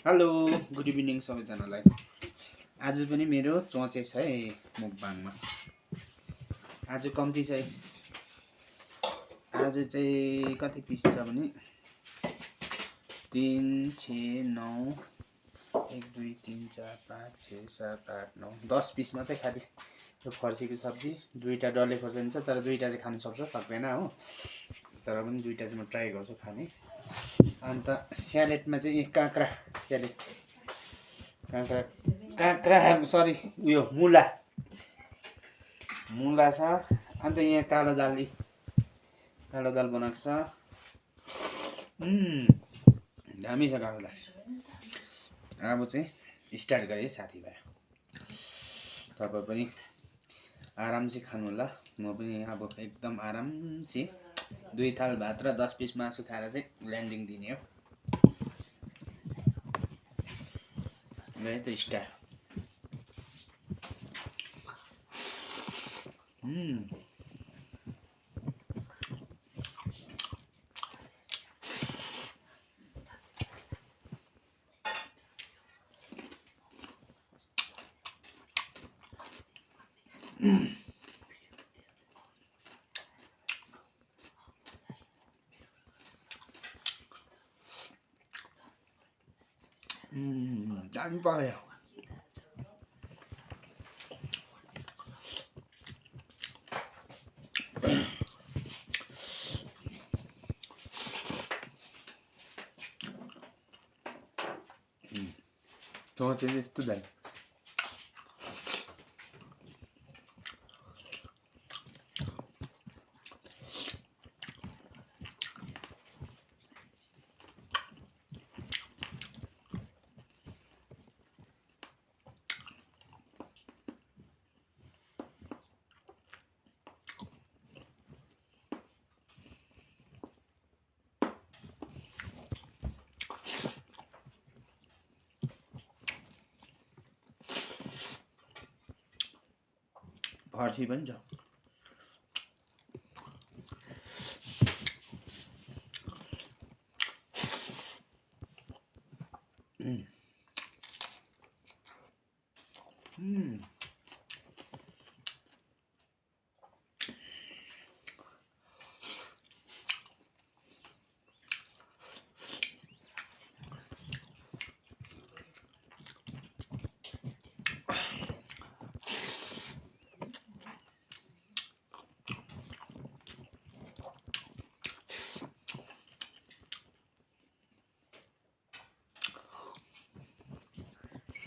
Hello good evening सबैजनालाई। आज पनि मेरो चोचे छ है मुकबाङमा। आज कम्ती छ है। आज चाहिँ कति पिस छ भने 3 6 9 1 2 3 4 5 6 7 8 9 10 पिस मात्रै खालि यो फर्सीको सब्जी। दुईटा डल्ले खोर्सानी छ तर दुईटा चाहिँ खानु सक्छ सक्दैन हो, तर पनि दुईटा चाहिँ म ट्राई गर्छु खाने। अन्त स्यालेडमा चाहिँ काँक्रा स्यालेड, काँक्रा सरी उयो मुला छ। अन्त यहाँ कालो दाल बनाएको छ। दामी छ कालो दाल। अब चाहिँ स्टार्ट गरेँ साथीभाइ। तपाईँ पनि आरामसे खानु होला। म पनि अब एकदम आरामसे 2 थाल भात र 10 पिस मासु खाएर चाहिँ ल्यान्डिङ दिने हो। गए त स्टार्ट। दामी पकायो। चोचे यस्तो दामी। फर्सी पनि छ।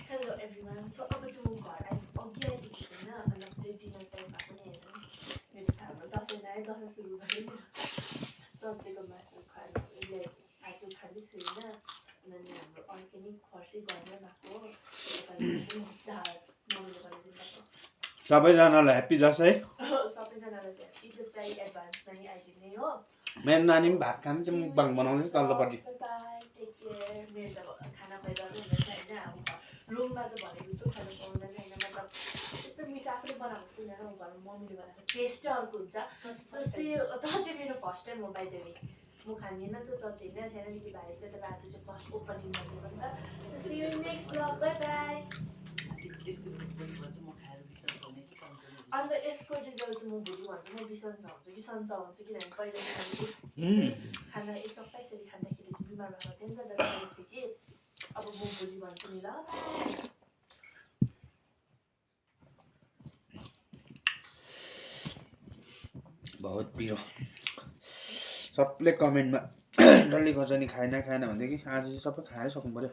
Hello everyone. So अब चाहिँ म घर अघि आइपुगेको होइन। अनि अब चाहिँ डिनर टाइम भएको नि होइन। मेरो त हाम्रो दसैँ आयो, दसैँ सुरु भयो नि। चच्चेको मासु खानु आज खाँदैछु होइन। अनि हाम्रो अर्ग्यानिक फर्सी घरमै भएको हो। दाल मम्मीले बनाइदिनु भएको। सबैजनालाई ह्याप्पी दसैँ। सबैजनालाई चाहिँ ह्याप्पी दसैँ एडभान्स नै आइदिने हो। मेरो नानी पनि भात खान्छ, मुकबाङ बनाउँदैछ तल्लोपट्टि। Bye take care. मेरो चाहिँ खाना भइरहनु हुँदैन होइन। अब रुममा त भनेको जस्तो खानु पाउँदैन होइन। मतलब यस्तो मिठो आफूले बनाएको जस्तो हुँदैन। अब घरमा मम्मीले बनाएको टेस्टै अर्को हुन्छ। चच्चे मेरो फर्स्ट टाइम हो बाइ द वे। म खाँदिनँ त चच्चे होइन, सानैदेखि भाइ थियो तर आज चाहिँ फर्स्ट ओपनिङ गरेको नि त। So see you in next blog. Bye bye. अन्त यसको रिजल्ट चाहिँ म भोलि भन्छु। म बिसन्चो हुन्छ कि सन्चो हुन्छ, किनभने पहिला चाहिँ खाना एक हप्ता यसरी खाँदाखेरि चाहिँ बिमार भएको थियो नि त दाजु कि। अब म भोलि भन्छु नि ल। बहुत पिरो। सबले कमेन्टमा डल्ले खोर्सानी खाएन भन्दै कि आज चाहिँ सबै खाएर सक्नु पर्यो।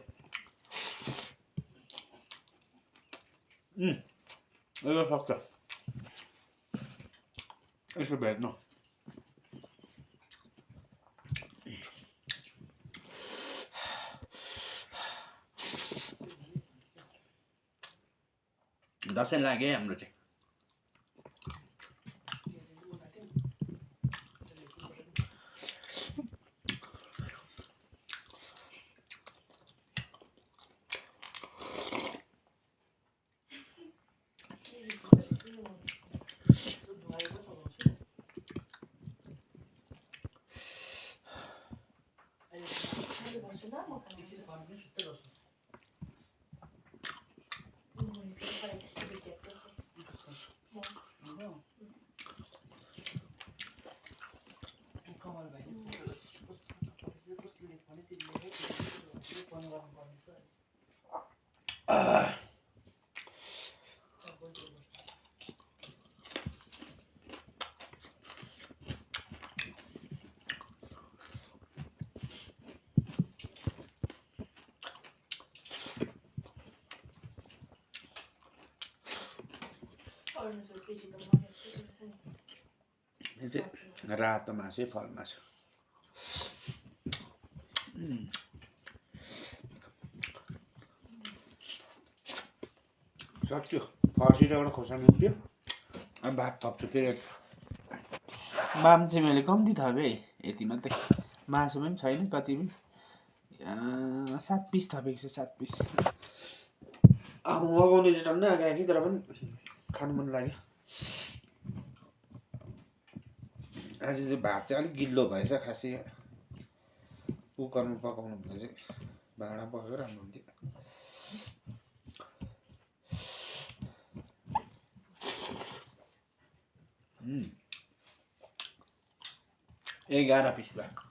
यो सक्छ यसो भेट्नु। दसैँ लाग्यो हाम्रो चाहिँ। गर्नुपर्ने छ अरुणाचल केजीको मर्यादा यो चाहिँ रातो मासु फल मासु सक्यो फर्सीबाट खोर्सानी उठ्यो अब भात थप्छु फेरि माम चाहिँ मैले कम्ती थपेँ यति मात्रै मासु पनि छैन कति पनि 7 पिस थपेको छु 7 पिस अब मगाउने चाहिँ टन्नै आएको कि तर पनि खानु मन लाग्यो आज चाहिँ भात चाहिँ अलिक गिल्लो भएछ खासै कुकरमा पकाउनु भने चाहिँ भाँडा पकाएको राम्रो हुन्थ्यो 11 पिस भयो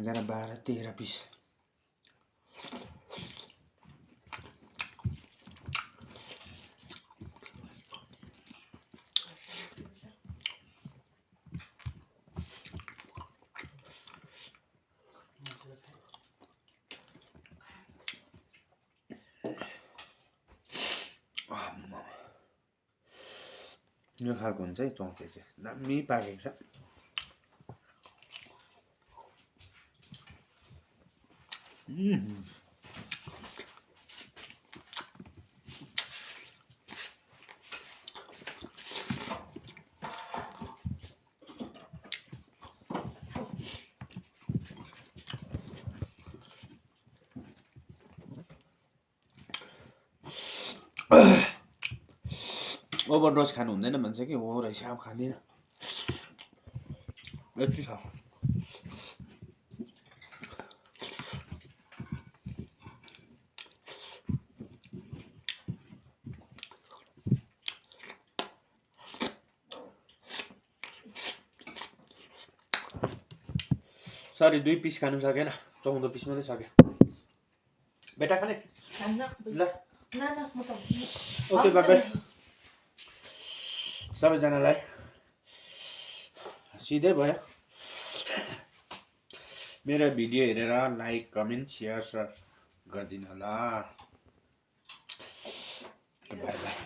एघार 12 13 पिस यो खालको हुन्छ है चौचे चाहिँ दामी पाकेको छ ओभरडोज खानु हुँदैन भन्छ कि हो रहेछ अब खाँदिनँ यति छ सरी 2 पिस खानु सकेन 14 पिस मात्रै सक्यो बेटा खाने ल ओके बाबा सबैजनालाई सिधै भयो मेरो भिडियो हेरेर लाइक कमेन्ट सेयर गरिदिनु होला बाई बाई